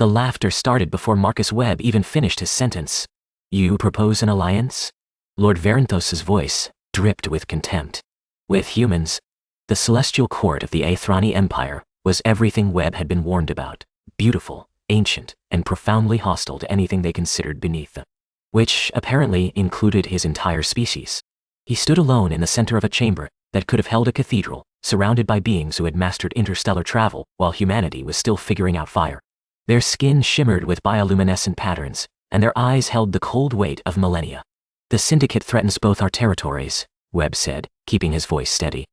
The laughter started before Marcus Webb even finished his sentence. You propose an alliance? Lord Varanthos's voice dripped with contempt. With humans? The celestial court of the Aethrani Empire was everything Webb had been warned about, beautiful, ancient, and profoundly hostile to anything they considered beneath them, which apparently included his entire species. He stood alone in the center of a chamber that could have held a cathedral, surrounded by beings who had mastered interstellar travel while humanity was still figuring out fire. Their skin shimmered with bioluminescent patterns, and their eyes held the cold weight of millennia. The Syndicate threatens both our territories, Webb said, keeping his voice steady.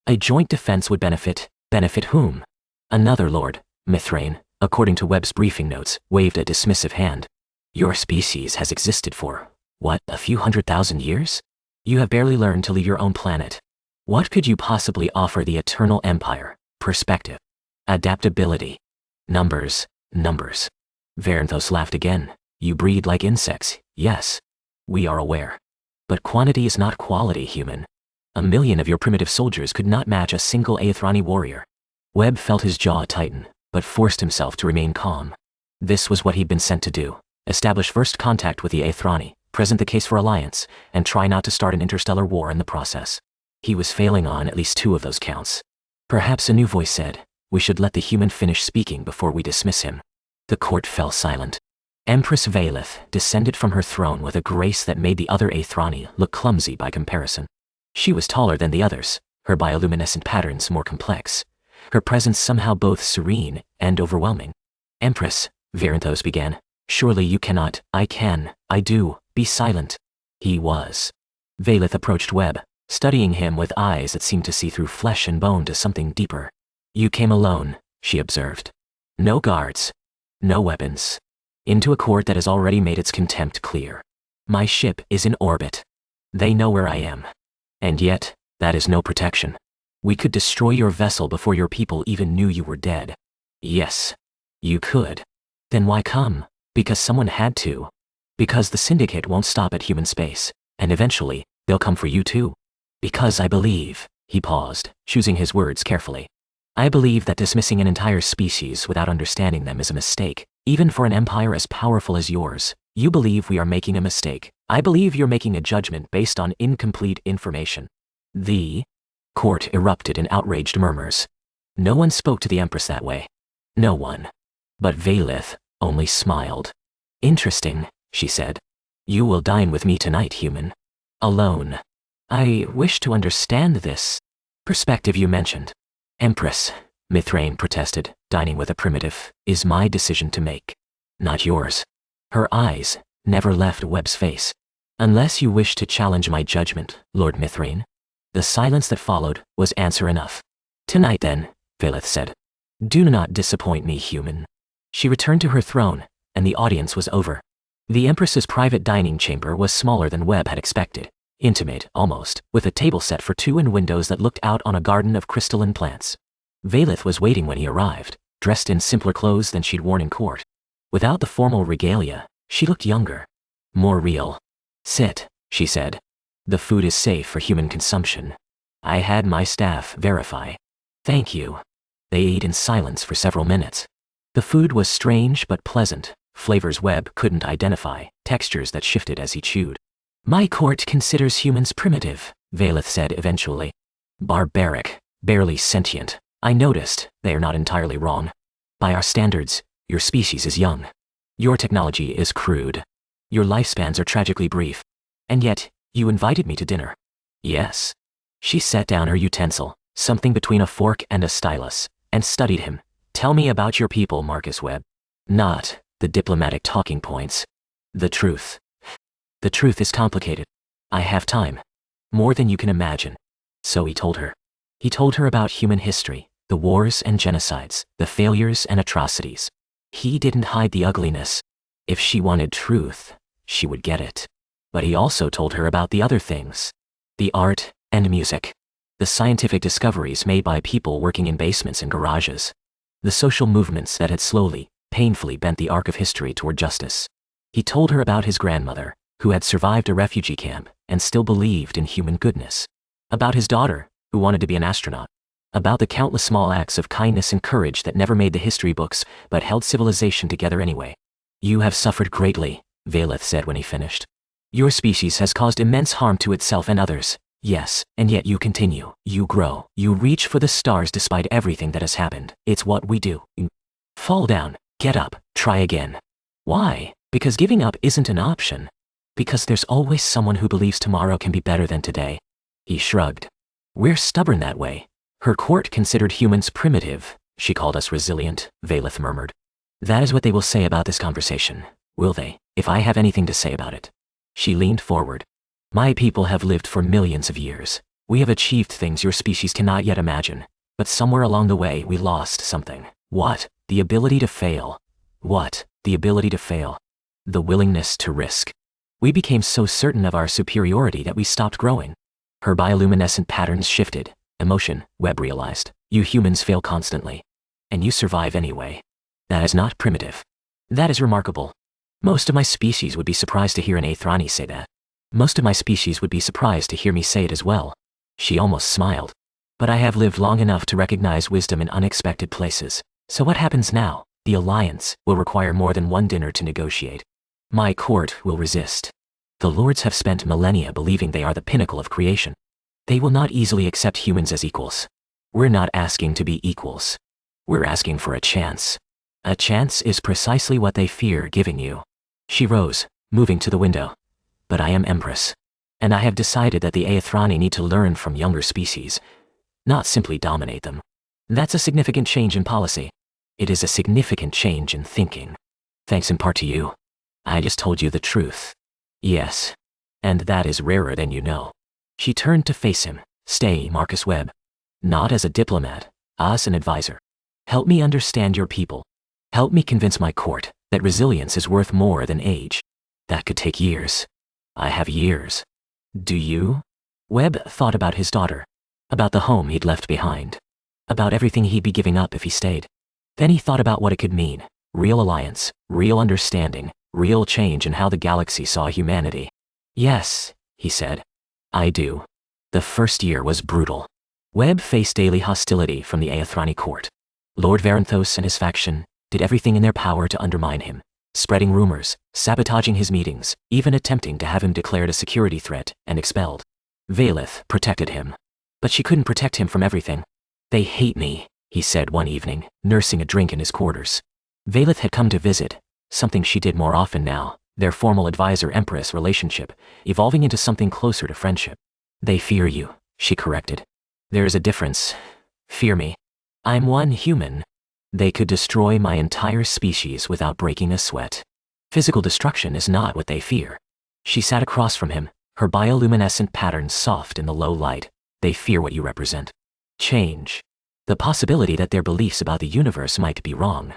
A joint defense would benefit whom? Another lord, Mithrane, according to Webb's briefing notes, waved a dismissive hand. Your species has existed for, what, a few 100,000 years? You have barely learned to leave your own planet. What could you possibly offer the Eternal Empire? Perspective. Adaptability. Numbers. Varanthos laughed again. You breed like insects, yes. We are aware. But quantity is not quality, human. 1 million of your primitive soldiers could not match a single Aethrani warrior. Webb felt his jaw tighten, but forced himself to remain calm. This was what he'd been sent to do. Establish first contact with the Aethrani, present the case for alliance, and try not to start an interstellar war in the process. He was failing on at least 2 of those counts. Perhaps a new voice said, we should let the human finish speaking before we dismiss him. The court fell silent. Empress Valeth descended from her throne with a grace that made the other Aethrani look clumsy by comparison. She was taller than the others, her bioluminescent patterns more complex, her presence somehow both serene and overwhelming. Empress, Varanthos began, surely you cannot, I can, I do, be silent. He was. Valeth approached Webb, studying him with eyes that seemed to see through flesh and bone to something deeper. You came alone, she observed. No guards. No weapons. Into a court that has already made its contempt clear. My ship is in orbit. They know where I am. And yet, that is no protection. We could destroy your vessel before your people even knew you were dead. Yes. You could. Then why come? Because someone had to. Because the Syndicate won't stop at human space, and eventually, they'll come for you too. Because I believe, he paused, choosing his words carefully. I believe that dismissing an entire species without understanding them is a mistake. Even for an empire as powerful as yours, you believe we are making a mistake. I believe you're making a judgment based on incomplete information. The court erupted in outraged murmurs. No one spoke to the Empress that way. No one. But Valeth only smiled. Interesting, she said. You will dine with me tonight, human. Alone. I wish to understand this perspective you mentioned. Empress, Mithrane protested, dining with a primitive, is my decision to make. Not yours. Her eyes never left Webb's face. Unless you wish to challenge my judgment, Lord Mithrane. The silence that followed was answer enough. Tonight then, Valeth said. Do not disappoint me, human. She returned to her throne, and the audience was over. The Empress's private dining chamber was smaller than Webb had expected. Intimate, almost, with a table set for 2 and windows that looked out on a garden of crystalline plants. Valeth was waiting when he arrived, dressed in simpler clothes than she'd worn in court. Without the formal regalia, she looked younger. More real. Sit, she said. The food is safe for human consumption. I had my staff verify. Thank you. They ate in silence for several minutes. The food was strange but pleasant, flavors Webb couldn't identify, textures that shifted as he chewed. My court considers humans primitive, Valeth said eventually. Barbaric, barely sentient. I noticed, they are not entirely wrong. By our standards, your species is young. Your technology is crude. Your lifespans are tragically brief. And yet, you invited me to dinner. Yes. She set down her utensil, something between a fork and a stylus, and studied him. Tell me about your people, Marcus Webb. Not the diplomatic talking points. The truth. The truth is complicated. I have time. More than you can imagine. So he told her. He told her about human history, the wars and genocides, the failures and atrocities. He didn't hide the ugliness. If she wanted truth, she would get it. But he also told her about the other things. The art and music. The scientific discoveries made by people working in basements and garages. The social movements that had slowly, painfully bent the arc of history toward justice. He told her about his grandmother, who had survived a refugee camp and still believed in human goodness. About his daughter, who wanted to be an astronaut. About the countless small acts of kindness and courage that never made the history books, but held civilization together anyway. You have suffered greatly, Valeth said when he finished. Your species has caused immense harm to itself and others. Yes, and yet you continue, you grow, you reach for the stars despite everything that has happened. It's what we do. Fall down, get up, try again. Why? Because giving up isn't an option. Because there's always someone who believes tomorrow can be better than today. He shrugged. We're stubborn that way. Her court considered humans primitive. She called us resilient, Valeth murmured. That is what they will say about this conversation, will they, if I have anything to say about it? She leaned forward. My people have lived for millions of years. We have achieved things your species cannot yet imagine. But somewhere along the way we lost something. What? The ability to fail. What? The ability to fail. The willingness to risk. We became so certain of our superiority that we stopped growing. Her bioluminescent patterns shifted. Emotion, Webb realized. You humans fail constantly. And you survive anyway. That is not primitive. That is remarkable. Most of my species would be surprised to hear an Aethrani say that. Most of my species would be surprised to hear me say it as well. She almost smiled. But I have lived long enough to recognize wisdom in unexpected places. So what happens now? The alliance will require more than one dinner to negotiate. My court will resist. The lords have spent millennia believing they are the pinnacle of creation. They will not easily accept humans as equals. We're not asking to be equals. We're asking for a chance. A chance is precisely what they fear giving you. She rose, moving to the window. But I am Empress. And I have decided that the Aethrani need to learn from younger species, not simply dominate them. That's a significant change in policy. It is a significant change in thinking. Thanks in part to you. I just told you the truth. Yes. And that is rarer than you know. She turned to face him. Stay, Marcus Webb. Not as a diplomat, as an advisor. Help me understand your people. Help me convince my court that resilience is worth more than age. That could take years. I have years. Do you? Webb thought about his daughter. About the home he'd left behind. About everything he'd be giving up if he stayed. Then he thought about what it could mean. Real alliance, real understanding, real change in how the galaxy saw humanity. Yes, he said. I do. The first year was brutal. Webb faced daily hostility from the Aethrani court. Lord Varanthos and his faction did everything in their power to undermine him, spreading rumors, sabotaging his meetings, even attempting to have him declared a security threat and expelled. Valeth protected him. But she couldn't protect him from everything. They hate me, he said one evening, nursing a drink in his quarters. Valeth had come to visit, something she did more often now, their formal advisor-empress relationship, evolving into something closer to friendship. They fear you, she corrected. There is a difference. Fear me. I'm one human. They could destroy my entire species without breaking a sweat. Physical destruction is not what they fear. She sat across from him, her bioluminescent patterns soft in the low light. They fear what you represent. Change. The possibility that their beliefs about the universe might be wrong.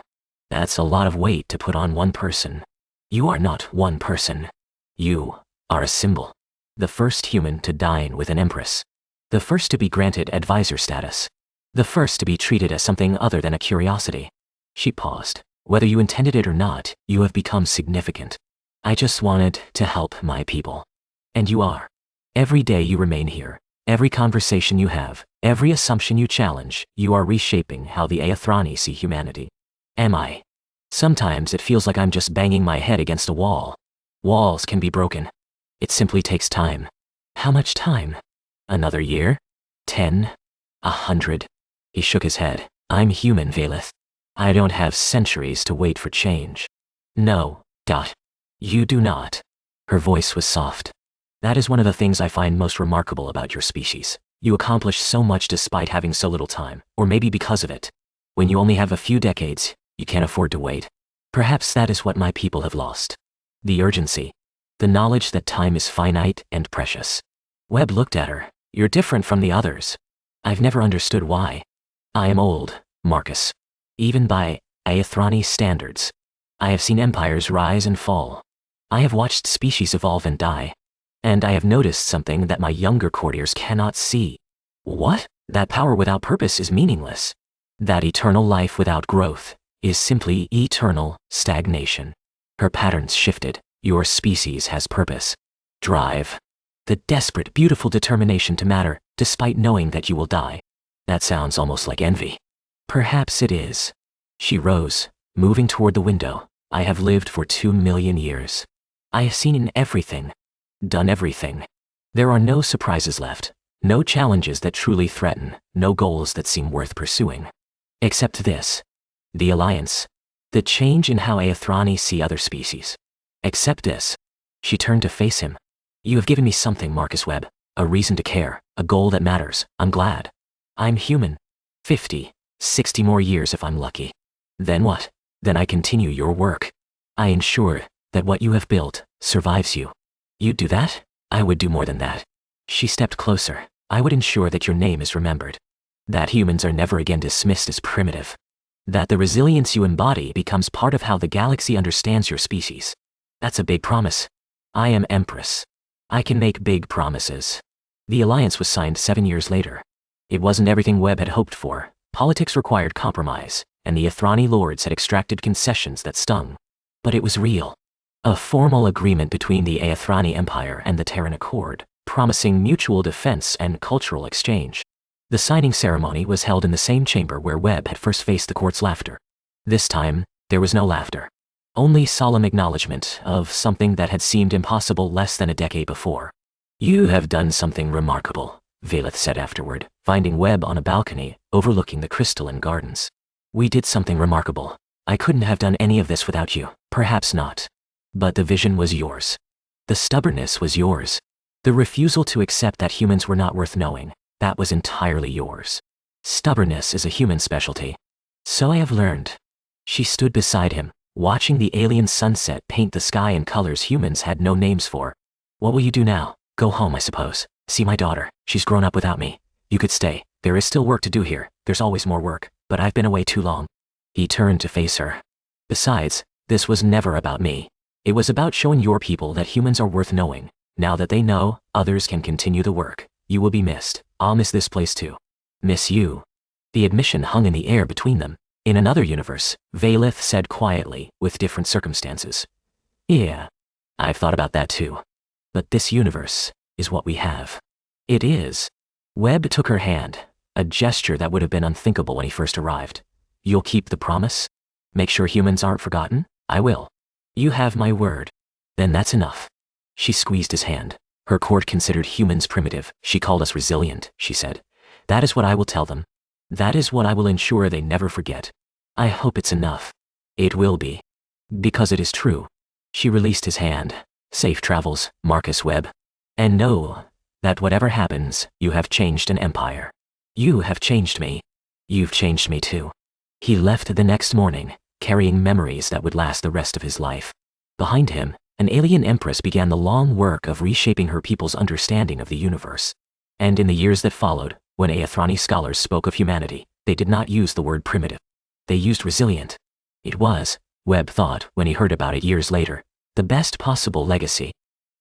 That's a lot of weight to put on one person. You are not one person. You are a symbol. The first human to dine with an empress. The first to be granted advisor status. The first to be treated as something other than a curiosity. She paused. Whether you intended it or not, you have become significant. I just wanted to help my people. And you are. Every day you remain here, every conversation you have, every assumption you challenge, you are reshaping how the Aethrani see humanity. Am I? Sometimes it feels like I'm just banging my head against a wall. Walls can be broken. It simply takes time. How much time? Another year? 10? 100? He shook his head. I'm human, Valeth. I don't have centuries to wait for change. No, you do not. Her voice was soft. That is one of the things I find most remarkable about your species. You accomplish so much despite having so little time, or maybe because of it. When you only have a few decades, you can't afford to wait. Perhaps that is what my people have lost. The urgency. The knowledge that time is finite and precious. Webb looked at her. You're different from the others. I've never understood why. I am old, Marcus. Even by Aethrani standards. I have seen empires rise and fall. I have watched species evolve and die. And I have noticed something that my younger courtiers cannot see. What? That power without purpose is meaningless. That eternal life without growth is simply eternal stagnation. Her patterns shifted. Your species has purpose. Drive. The desperate, beautiful determination to matter, despite knowing that you will die. That sounds almost like envy. Perhaps it is. She rose, moving toward the window. I have lived for 2 million years. I have seen everything. Done everything. There are no surprises left. No challenges that truly threaten. No goals that seem worth pursuing. Except this. The alliance. The change in how Aethrani see other species. Except this. She turned to face him. You have given me something, Marcus Webb. A reason to care. A goal that matters. I'm glad. I'm human. 50, 60 more years if I'm lucky. Then what? Then I continue your work. I ensure that what you have built survives you. You'd do that? I would do more than that. She stepped closer. I would ensure that your name is remembered. That humans are never again dismissed as primitive. That the resilience you embody becomes part of how the galaxy understands your species. That's a big promise. I am Empress. I can make big promises. The alliance was signed 7 years later. It wasn't everything Webb had hoped for. Politics required compromise, and the Aethrani lords had extracted concessions that stung. But it was real. A formal agreement between the Aethrani Empire and the Terran Accord, promising mutual defense and cultural exchange. The signing ceremony was held in the same chamber where Webb had first faced the court's laughter. This time, there was no laughter. Only solemn acknowledgement of something that had seemed impossible less than a decade before. You have done something remarkable, Valeth said afterward, finding Webb on a balcony overlooking the crystalline gardens. We did something remarkable. I couldn't have done any of this without you. Perhaps not. But the vision was yours. The stubbornness was yours. The refusal to accept that humans were not worth knowing, that was entirely yours. Stubbornness is a human specialty. So I have learned. She stood beside him, watching the alien sunset paint the sky in colors humans had no names for. What will you do now? Go home, I suppose. See my daughter. She's grown up without me. You could stay. There is still work to do here. There's always more work, but I've been away too long. He turned to face her. Besides, this was never about me. It was about showing your people that humans are worth knowing. Now that they know, others can continue the work. You will be missed. I'll miss this place too. Miss you. The admission hung in the air between them. In another universe, Valeth said quietly, with different circumstances. Yeah. I've thought about that too. But this universe is what we have. It is. Webb took her hand, a gesture that would have been unthinkable when he first arrived. You'll keep the promise? Make sure humans aren't forgotten? I will. You have my word. Then that's enough. She squeezed his hand. Her court considered humans primitive. She called us resilient, she said. That is what I will tell them. That is what I will ensure they never forget. I hope it's enough. It will be. Because it is true. She released his hand. Safe travels, Marcus Webb. And know that whatever happens, you have changed an empire. You have changed me. You've changed me too. He left the next morning, carrying memories that would last the rest of his life. Behind him, an alien empress began the long work of reshaping her people's understanding of the universe. And in the years that followed, when Aethrani scholars spoke of humanity, they did not use the word primitive. They used resilient. It was, Webb thought when he heard about it years later, the best possible legacy.